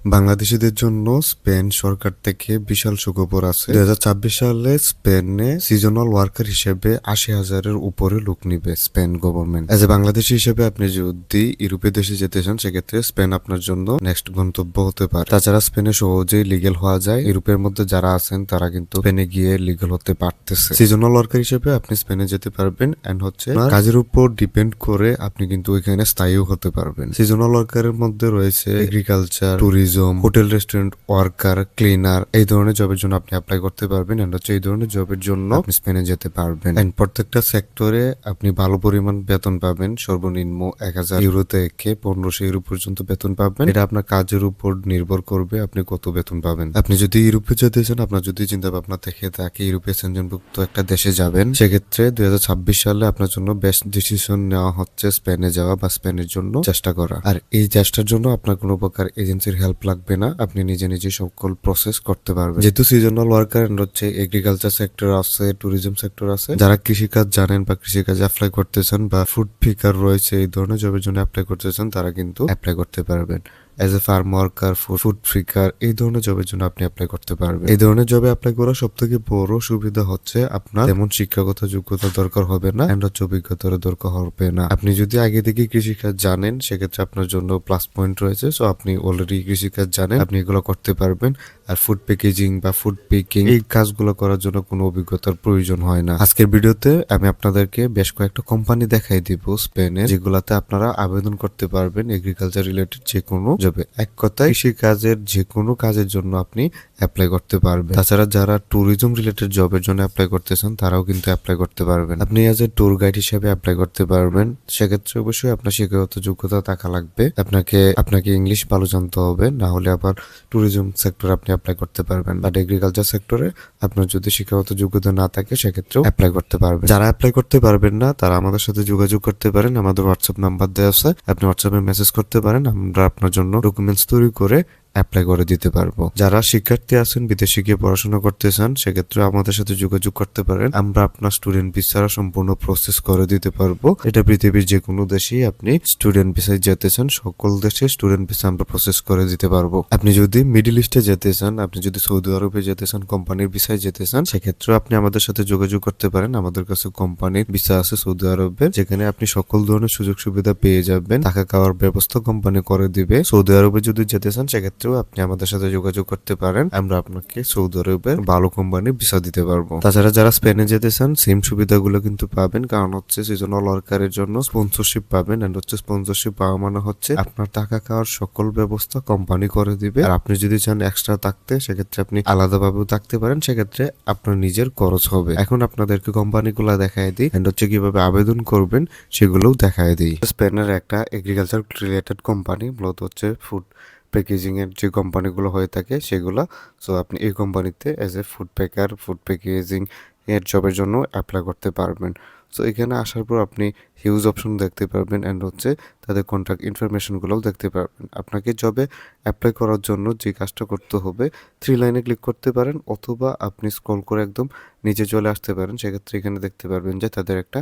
বাংলাদেশিদের জন্য স্পেন সরকার থেকে বিশাল সুখবর আছে। 2026 সালে স্পেনে সিজনাল ওয়ার্কার হিসেবে 80,000-এর উপরে লোক নিবে Spain government. As a Bangladeshi হিসেবে আপনি যদি ইউরোপীয় দেশে যেতে চান, সেক্ষেত্রে স্পেন আপনার জন্য নেক্সট গন্তব্য হতে পারে। তাছাড়া স্পেনে সহজেই লিগেল হওয়া যায়। ইউরোপের মধ্যে যারা আছেন তারা কিন্তু স্পেনে গিয়ে লিগেল হতে পারতেছে। সিজনাল ওয়ার্কার হিসেবে আপনি স্পেনে যেতে পারবেন, এন্ড হচ্ছে কাজের উপর ডিপেন্ড করে আপনি কিন্তু ওইখানে স্থায়ীও হতে পারবেন। সিজনাল ওয়ার্কারের মধ্যে রয়েছে agriculture, tourism, hotel, restaurant worker, cleaner, এই ধরনের জবের জন্য আপনি অ্যাপ্লাই করতে পারবেন। এন্ড হচ্ছে এই ধরনের জবের জন্য আপনি স্পেনে যেতে পারবেন। এন্ড প্রত্যেকটা সেক্টরে আপনি ভালো পরিমাণ বেতন পাবেন। সর্বনিম্ন 1,000 ইউরো থেকে 1500 ইউরো পর্যন্ত বেতন পাবেন। এটা আপনার কাজের উপর নির্ভর করবে আপনি কত বেতন পাবেন। আপনি যদি ইউরোপে যেতে চান, আপনার যদি চিন্তা ভাবনা থেকে থাকে ইউরোপীয় সেনজনভুক্ত একটা দেশে যাবেন, সেক্ষেত্রে 2026 সালে আপনার জন্য বেস্ট ডিসিশন নেওয়া হচ্ছে স্পেনে যাওয়া বা স্পেনের জন্য চেষ্টা করা। আর এই চেষ্টার জন্য আপনার কোনো প্রকার এজেন্সির হেল্প লাগবে না, আপনি নিজে নিজে সকল প্রসেস করতে পারবেন। যেহেতু সিজনাল ওয়ার্কার হচ্ছে এগ্রিকালচার সেক্টর আছে, ট্যুরিজম সেক্টর আছে, যারা কৃষিকাজ জানেন বা কৃষিকাজে অ্যাপ্লাই করতেছেন বা ফুড পিকার রয়েছে, এই ধরনের জবের জন্য অ্যাপ্লাই করতেছেন, তারা কিন্তু অ্যাপ্লাই করতে পারবেন। As a farm worker, food ফ্রিকার, এই ধরনের জবের জন্য আপনি অ্যাপ্লাই করতে পারবেন। এই ধরনের জবে অ্যাপ্লাই করার সব থেকে বড় সুবিধা হচ্ছে আপনার তেমন শিক্ষাগত যোগ্যতা দরকার হবে না, এন্ড হচ্ছে অভিজ্ঞতার দরকার হবে না। আপনি যদি আগে থেকে কৃষিকাজ জানেন, সেক্ষেত্রে আপনার জন্য প্লাস পয়েন্ট রয়েছে। সো আপনি অলরেডি কৃষিকাজ জানেন, আপনি এগুলো করতে পারবেন। আর ফুড প্যাকেজিং বা ফুড পিকিং, এই কাজগুলো করার জন্য কোনো অভিজ্ঞতার প্রয়োজন হয় না। আজকের ভিডিওতে আমি আপনাদেরকে বেশ কয়েকটা কোম্পানি দেখাই দিব স্পেনে, যেগুলাতে আপনারা আবেদন করতে পারবেন এগ্রিকালচার রিলেটেড যে কোনো জবে। এক কথায় কৃষি কাজের যে কোনো কাজের জন্য আপনি অ্যাপ্লাই করতে পারবেন। তাছাড়া যারা ট্যুরিজম রিলেটেড জবের জন্য অ্যাপ্লাই করতেছেন, তারাও কিন্তু অ্যাপ্লাই করতে পারবেন। আপনি এজ এ ট্যুর গাইড হিসেবে অ্যাপ্লাই করতে পারবেন। সেক্ষেত্রে অবশ্যই আপনার শিক্ষাগত যোগ্যতা থাকা লাগবে। আপনাকে ইংলিশ ভালো জানতে হবে, না হলে আবার ট্যুরিজম সেক্টরে আপনি অ্যাপ্লাই করতে পারবেন। বাট এগ্রিকালচার সেক্টরে আপনার যদি শিক্ষাগত যোগ্যতা না থাকে, সেক্ষেত্রেও অ্যাপ্লাই করতে পারবেন। যারা অ্যাপ্লাই করতে পারবেন না, তারা আমাদের সাথে যোগাযোগ করতে পারেন। আমাদের হোয়াটসঅ্যাপ নাম্বার দেওয়া আছে, আপনি হোয়াটসঅ্যাপে মেসেজ করতে পারেন। আমরা আপনার জন্য ডকুমেন্টস তৈরি করে অ্যাপ্লাই করে দিতে পারবো। যারা শিক্ষার্থী আছেন, বিদেশে গিয়ে পড়াশোনা করতে চান, সেক্ষেত্রে আমাদের সাথে যোগাযোগ করতে পারেন। আমরা আপনার স্টুডেন্ট ভিসা সম্পূর্ণ প্রসেস করে দিতে পারবো। এটা পৃথিবীর যে কোনো দেশেই আপনি স্টুডেন্ট ভিসায় যেতে চান, সকল দেশে স্টুডেন্ট ভিসা আমরা প্রসেস করে দিতে পারবো। আপনি যদি মিডল ইস্টে যেতে চান, আপনি যদি সৌদি আরবে যেতে চান, কোম্পানির ভিসায় যেতে চান, সেক্ষেত্রে আপনি আমাদের সাথে যোগাযোগ করতে পারেন। আমাদের কাছে কোম্পানির ভিসা আছে সৌদি আরবের, যেখানে আপনি সকল ধরনের সুযোগ সুবিধা পেয়ে যাবেন। থাকা খাওয়ার ব্যবস্থা কোম্পানি করে দিবে। সৌদি আরবে যদি যেতে চান, সেক্ষেত্রে আপনি আমাদের সাথে যোগাযোগ করতে পারেন। আমরা আপনাকে সৌদি আরবের ভালো কোম্পানির ভিসা দিতে পারবো। তাছাড়া যারা স্পেনে যেতে চান, সেম সুবিধাগুলো কিন্তু পাবেন। কারণ হচ্ছে সিজনাল ওয়ার্কারের জন্য স্পন্সরশিপ পাবেন। এন্ড হচ্ছে স্পন্সরশিপ পাওয়া মানে হচ্ছে আপনার টাকা খাওয়ার সকল ব্যবস্থা কোম্পানি করে দিবে। আর আপনি যদি চান এক্সট্রা থাকতে, সেক্ষেত্রে আপনি আলাদাভাবেও থাকতে পারেন। সেক্ষেত্রে আপনার নিজের খরচ হবে। এখন আপনাদেরকে কোম্পানিগুলো দেখায় দিই, এন্ড হচ্ছে কিভাবে আবেদন করবেন সেগুলোও দেখায় দিই। স্পেনের একটা এগ্রিকালচার রিলেটেড কোম্পানি, মূলত হচ্ছে ফুড প্যাকেজিং এর যে কোম্পানিগুলো হয়ে থাকে সেগুলো। সো আপনি এই কোম্পানিতে as a food packer, food packaging এর জবের জন্য অ্যাপ্লাই করতে পারবেন। সো এখানে আসার পর আপনি হিউজ অপশন দেখতে পারবেন, অ্যান্ড হচ্ছে তাদের কন্ট্যাক্ট ইনফরমেশনগুলোও দেখতে পারবেন। আপনাকে জবে অ্যাপ্লাই করার জন্য যে কাজটা করতে হবে, 3 লাইনে ক্লিক করতে পারেন, অথবা আপনি স্ক্রল করে একদম নিচে চলে আসতে পারেন। সেক্ষেত্রে এখানে দেখতে পারবেন যে তাদের একটা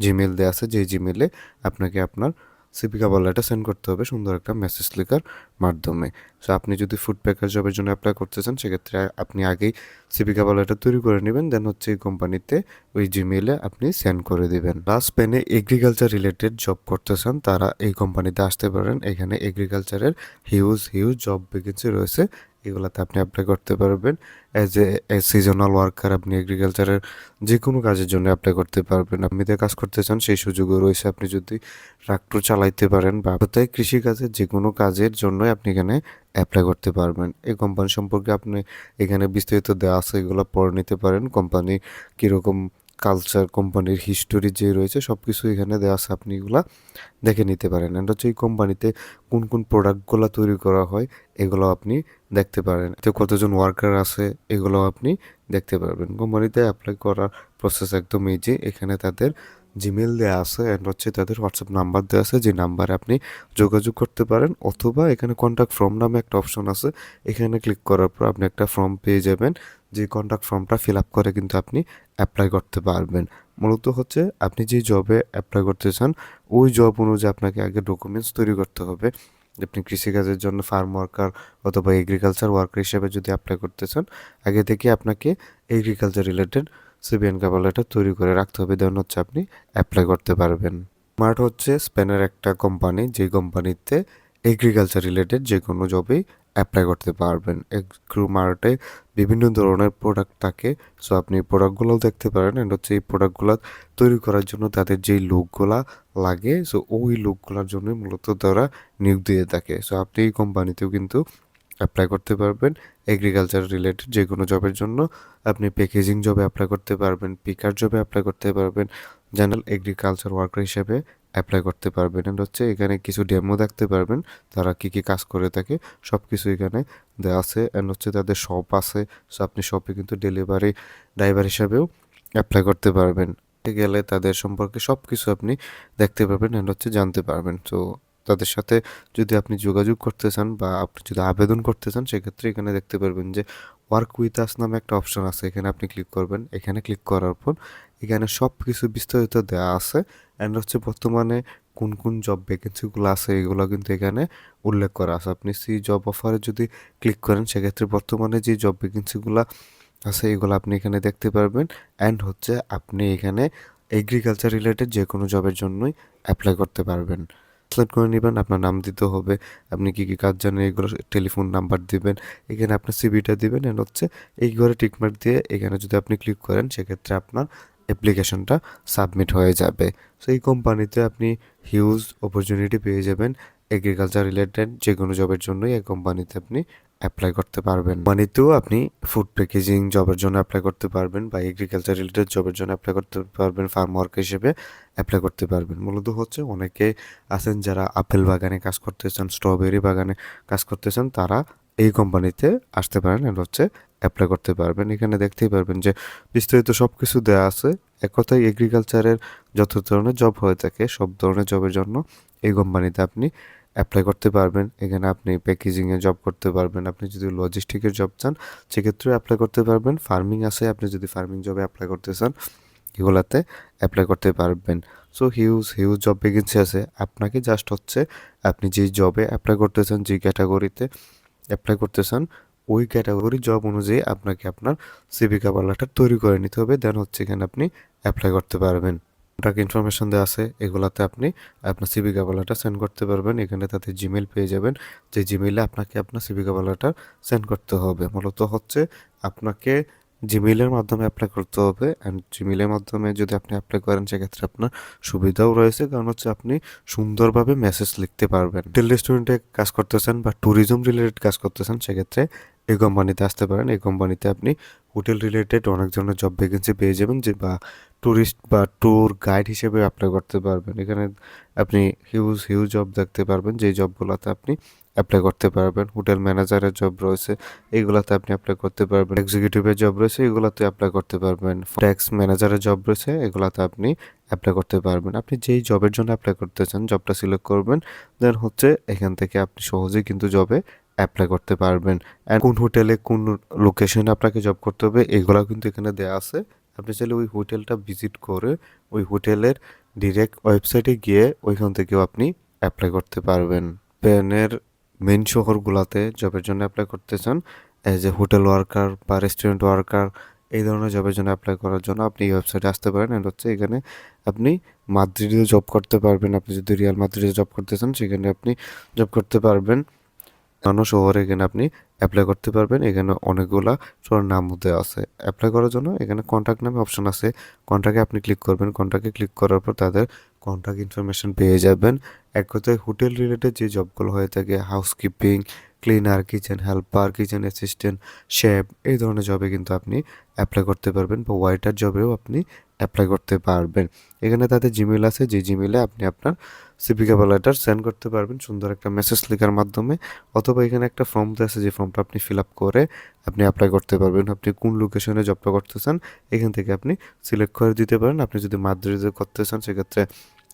জিমেল দেওয়া আছে, যে জিমেলে আপনাকে আপনার সিভি কভার লেটার সেন্ড করতে হবে সুন্দর একটা মেসেজ লেখার মাধ্যমে। সো আপনি যদি ফুড প্যাকার জবের জন্য অ্যাপ্লাই করতে চান, সেক্ষেত্রে আপনি আগেই সিভি কভার লেটার তৈরি করে নেবেন, দেন হচ্ছে এই কোম্পানিতে ওই জিমেইলে আপনি সেন্ড করে দিবেন। প্লাস স্পেনে এগ্রিকালচার রিলেটেড জব করতে চান, তারা এই কোম্পানিতে আসতে পারেন। এখানে এগ্রিকালচারের হিউজ জব ভ্যাকেন্সি রয়েছে, এগুলাতে আপনি অ্যাপ্লাই করতে পারবেন। এজ এ সিজনাল ওয়ার্কার আপনি এগ্রিকালচারের যে কোনো কাজের জন্য অ্যাপ্লাই করতে পারবেন। আপনি যে কাজ করতে চান সেই সুযোগও রয়েছে। আপনি যদি ট্রাক্টর চালাইতে পারেন বা তাই কৃষিকাজের যে কোনো কাজের জন্য আপনি এখানে অ্যাপ্লাই করতে পারবেন। এই কোম্পানি সম্পর্কে আপনি এখানে বিস্তারিত দেওয়া আছে, এগুলো পড়ে নিতে পারেন। কোম্পানি কীরকম কালচার, কোম্পানির হিস্টোরি যে রয়েছে সব কিছু এখানে দেওয়া আছে, আপনি এগুলা দেখে নিতে পারেন। অ্যান্ড হচ্ছে এই কোম্পানিতে কোন কোন প্রোডাক্টগুলো তৈরি করা হয় এগুলো আপনি দেখতে পারেন। এতে কতজন ওয়ার্কার আছে এগুলো আপনি দেখতে পারবেন। কোম্পানিতে অ্যাপ্লাই করার প্রসেস একদম ইজি। এখানে তাদের জিমেল দেওয়া আছে, অ্যান্ড হচ্ছে তাদের হোয়াটসঅ্যাপ নাম্বার দেওয়া আছে, যে নাম্বারে আপনি যোগাযোগ করতে পারেন। অথবা এখানে কন্ট্যাক্ট ফর্ম নামে একটা অপশন আছে, এখানে ক্লিক করার পর আপনি একটা ফর্ম পেয়ে যাবেন। যে কন্ট্যাক্ট ফর্মটা ফিল আপ করে কিন্তু আপনি অ্যাপ্লাই করতে পারবেন। মূলত হচ্ছে আপনি যে জবে অ্যাপ্লাই করতে চান, ওই জব অনুযায়ী আপনাকে আগে ডকুমেন্টস তৈরি করতে হবে। আপনি কৃষিকাজের জন্য ফার্ম ওয়ার্কার অথবা এগ্রিকালচার ওয়ার্কার হিসেবে যদি অ্যাপ্লাই করতে চান, আগে থেকে আপনাকে agriculture related CBN cover letter তৈরি করে রাখতে হবে, দেন হচ্ছে আপনি অ্যাপ্লাই করতে পারবেন। স্মার্ট হচ্ছে স্পেনের একটা কোম্পানি, যে কোম্পানিতে এগ্রিকালচার রিলেটেড যে কোনো জবেই অ্যাপ্লাই করতে পারবেন। এগ্রো মার্টে বিভিন্ন ধরনের প্রোডাক্ট থাকে, সো আপনি প্রোডাক্টগুলোও দেখতে পারেন। অ্যান্ড হচ্ছে এই প্রোডাক্টগুলো তৈরি করার জন্য তাদের যেই লোকগুলা লাগে, সো ওই লোকগুলোর জন্যই মূলত তারা নিয়োগ দিয়ে থাকে। সো আপনি এই কোম্পানিতেও কিন্তু অ্যাপ্লাই করতে পারবেন এগ্রিকালচার রিলেটেড যে কোনো জবের জন্য। আপনি প্যাকেজিং জবে অ্যাপ্লাই করতে পারবেন, পিকার জবে অ্যাপ্লাই করতে পারবেন, জেনারেল এগ্রিকালচার ওয়ার্কার হিসেবে অ্যাপ্লাই করতে পারবেন। এন্ড হচ্ছে এখানে কিছু ডেমো দেখতে পারবেন, তারা কি কি কাজ করে থাকে সব কিছু এখানে দেওয়া আছে। অ্যান্ড হচ্ছে তাদের শপ আছে, সো আপনি শপে কিন্তু ডেলিভারি ড্রাইভার হিসাবেও অ্যাপ্লাই করতে পারবেন। গেলে তাদের সম্পর্কে সব কিছু আপনি দেখতে পারবেন অ্যান্ড হচ্ছে জানতে পারবেন। তো তাদের সাথে যদি আপনি যোগাযোগ করতে চান বা আপনি যদি আবেদন করতে চান, সেক্ষেত্রে এখানে দেখতে পারবেন যে ওয়ার্ক উইথ আস নামে একটা অপশন আছে, এখানে আপনি ক্লিক করবেন। এখানে ক্লিক করার পর এখানে সব কিছু বিস্তারিত দেওয়া আছে অ্যান্ড হচ্ছে বর্তমানে কোন কোন জব ভ্যাকেন্সিগুলো আছে এগুলো কিন্তু এখানে উল্লেখ করা আছে। আপনি সি জব অফারে যদি ক্লিক করেন, সেক্ষেত্রে বর্তমানে যে জব ভ্যাকেন্সিগুলো আছে এগুলো আপনি এখানে দেখতে পারবেন। অ্যান্ড হচ্ছে আপনি এখানে এগ্রিকালচার রিলেটেড যে কোনো জবের জন্যই অ্যাপ্লাই করতে পারবেন। সিলেক্ট করে নেবেন, আপনার নাম দিতে হবে, আপনি কি কি কাজ জানেন এগুলো, টেলিফোন নাম্বার দিবেন, এখানে আপনার সিভিটা দিবেন। অ্যান্ড হচ্ছে এই ঘরে টিকমার্ক দিয়ে এখানে যদি আপনি ক্লিক করেন, সেক্ষেত্রে আপনার অ্যাপ্লিকেশনটা সাবমিট হয়ে যাবে। সো এই কোম্পানিতে আপনি হিউজ অপরচুনিটি পেয়ে যাবেন এগ্রিকালচার রিলেটেড যে কোনো জবের জন্যই এই কোম্পানিতে আপনি অ্যাপ্লাই করতে পারবেন। কোম্পানিতেও আপনি ফুড প্যাকেজিং জবের জন্য অ্যাপ্লাই করতে পারবেন বা এগ্রিকালচার রিলেটেড জবের জন্য অ্যাপ্লাই করতে পারবেন, ফার্ম ওয়ার্ক হিসেবে অ্যাপ্লাই করতে পারবেন। মূলত হচ্ছে অনেকে আছেন যারা আপেল বাগানে কাজ করতে চান, স্ট্রবেরি বাগানে কাজ করতে চান, তারা এই কোম্পানিতে আসতে পারেন আর হচ্ছে অ্যাপ্লাই করতে পারবেন। এখানে দেখতেই পারবেন যে বিস্তারিত সব কিছু দেওয়া আছে। এক কথায় এগ্রিকালচারের যত ধরনের জব হয়ে থাকে সব ধরনের জবের জন্য এই কোম্পানিতে আপনি অ্যাপ্লাই করতে পারবেন। এখানে আপনি প্যাকেজিংয়ে জব করতে পারবেন, আপনি যদি লজিস্টিকের জব চান সেক্ষেত্রেও অ্যাপ্লাই করতে পারবেন। ফার্মিং আছে, আপনি যদি ফার্মিং জবে অ্যাপ্লাই করতে চান এগুলাতে অ্যাপ্লাই করতে পারবেন। So huge huge job vacancy আছে। আপনাকে জাস্ট হচ্ছে আপনি যেই জবে অ্যাপ্লাই করতে চান, যেই ক্যাটাগরিতে অ্যাপ্লাই করতে চান, ওই ক্যাটাগরি জব অনুযায়ী আপনাকে আপনার সিভি কভার লেটার তৈরি করে নিতে হবে, দেন হচ্ছে এখানে আপনি অ্যাপ্লাই করতে পারবেন। কন্ট্যাক্ট ইনফরমেশন দেওয়া আছে, এগুলাতে আপনি আপনার সিভি কভার লেটার সেন্ড করতে পারবেন। এখানে তাতে জিমেল পেয়ে যাবেন, যে জিমেইলে আপনাকে আপনার সিভি কভার লেটার সেন্ড করতে হবে। মূলত হচ্ছে আপনাকে জিমেইলের মাধ্যমে অ্যাপ্লাই করতে হবে। অ্যান্ড জিমেইলের মাধ্যমে যদি আপনি অ্যাপ্লাই করেন, সেক্ষেত্রে আপনার সুবিধাও রয়েছে, কারণ হচ্ছে আপনি সুন্দরভাবে মেসেজ লিখতে পারবেন। হোটেল রেস্টুরেন্টে কাজ করতেছেন বা ট্যুরিজম রিলেটেড কাজ করতেছেন, সেক্ষেত্রে এই কোম্পানিতে আসতে পারেন। এই কোম্পানিতে আপনি হোটেল রিলেটেড অনেক ধরনের জব ভ্যাকেন্সি পেয়ে যাবেন, যে বা ট্যুরিস্ট বা ট্যুর গাইড হিসেবে অ্যাপ্লাই করতে পারবেন। এখানে আপনি হিউজ হিউজ জব দেখতে পারবেন, যেই জবগুলোতে আপনি অ্যাপ্লাই করতে পারবেন। হোটেল ম্যানেজারের জব রয়েছে, এইগুলাতে আপনি অ্যাপ্লাই করতে পারবেন। এক্সিকিউটিভের জব রয়েছে, এগুলাতে অ্যাপ্লাই করতে পারবেন। ট্যাক্স ম্যানেজারের জব রয়েছে, এগুলাতে আপনি অ্যাপ্লাই করতে পারবেন। আপনি যেই জবের জন্য অ্যাপ্লাই করতে চান জবটা সিলেক্ট করবেন, দেন হচ্ছে এখান থেকে আপনি সহজেই কিন্তু জবে অ্যাপ্লাই করতে পারবেন। অ্যান্ড কোন হোটেলে কোন লোকেশনে আপনাকে জব করতে হবে এগুলাও কিন্তু এখানে দেওয়া আছে। আপনি চাইলে ওই হোটেলটা ভিজিট করে ওই হোটেলের ডিরেক্ট ওয়েবসাইটে গিয়ে ওইখান থেকেও আপনি অ্যাপ্লাই করতে পারবেন। স্পেনের মেন শহরগুলোতে জবের জন্য অ্যাপ্লাই করতে চান, অ্যাজ এ হোটেল ওয়ার্কার বা রেস্টুরেন্ট ওয়ার্কার, এই ধরনের জবের জন্য অ্যাপ্লাই করার জন্য আপনি এই ওয়েবসাইটে আসতে পারেন। অ্যান্ড হচ্ছে এখানে আপনি মাদ্রিদে জব করতে পারবেন। আপনি যদি রিয়াল মাদ্রিদে জব করতে চান, সেখানে আপনি জব করতে পারবেন। অন্যান্য শহরে এখানে আপনি অ্যাপ্লাই করতে পারবেন। এখানে অনেকগুলা শহরের নামও দেওয়া আছে। অ্যাপ্লাই করার জন্য এখানে কন্ট্যাক্ট নামে অপশন আছে, কন্ট্যাক্টে আপনি ক্লিক করবেন। কন্ট্যাক্টে ক্লিক করার পর তাদের কন্ট্যাক্ট ইনফরমেশন পেয়ে যাবেন। এক কথায় হোটেল রিলেটেড যে জবগুলো হয়ে থাকে, housekeeping, cleaner, kitchen helper, kitchen assistant, chef, এই ধরনের জবে কিন্তু আপনি অ্যাপ্লাই করতে পারবেন, বা ওয়াইটার জবেও আপনি অ্যাপ্লাই করতে পারবেন। এখানে তাদের জিমেল আছে, যে জিমেলে আপনি আপনার সিভি কভার লেটার সেন্ড করতে পারবেন সুন্দর একটা মেসেজ লেখার মাধ্যমে, অথবা এখানে একটা ফর্ম দেওয়া আছে, যে ফর্মটা আপনি ফিল আপ করে আপনি অ্যাপ্লাই করতে পারবেন। আপনি কোন লোকেশনে জবটা করতে চান এখান থেকে আপনি সিলেক্ট করে দিতে পারেন। আপনি যদি মাদ্রিদে করতে চান, সেক্ষেত্রে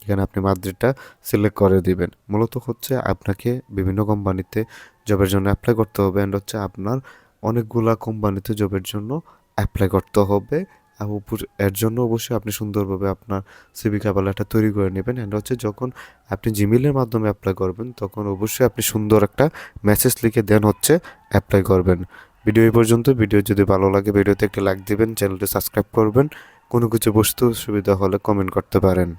এখানে আপনি মাদ্রিদটা সিলেক্ট করে দিবেন। মূলত হচ্ছে আপনাকে বিভিন্ন কোম্পানিতে জবের জন্য অ্যাপ্লাই করতে হবে, অ্যান্ড হচ্ছে আপনার অনেকগুলা কোম্পানিতে জবের জন্য অ্যাপ্লাই করতে হবে। আর এর জন্য অবশ্যই আপনি সুন্দরভাবে আপনার সিভি কভার লেটার তৈরি করে নেবেন। অ্যান্ড হচ্ছে যখন আপনি জিমেইলের মাধ্যমে অ্যাপ্লাই করবেন তখন অবশ্যই আপনি সুন্দর একটা মেসেজ লিখে দেন হচ্ছে অ্যাপ্লাই করবেন। ভিডিও এই পর্যন্ত। ভিডিও যদি ভালো লাগে ভিডিওতে একটা লাইক দিবেন, চ্যানেলটি সাবস্ক্রাইব করবেন। কোনো কিছু বুঝতে অসুবিধা হলে কমেন্ট করতে পারেন।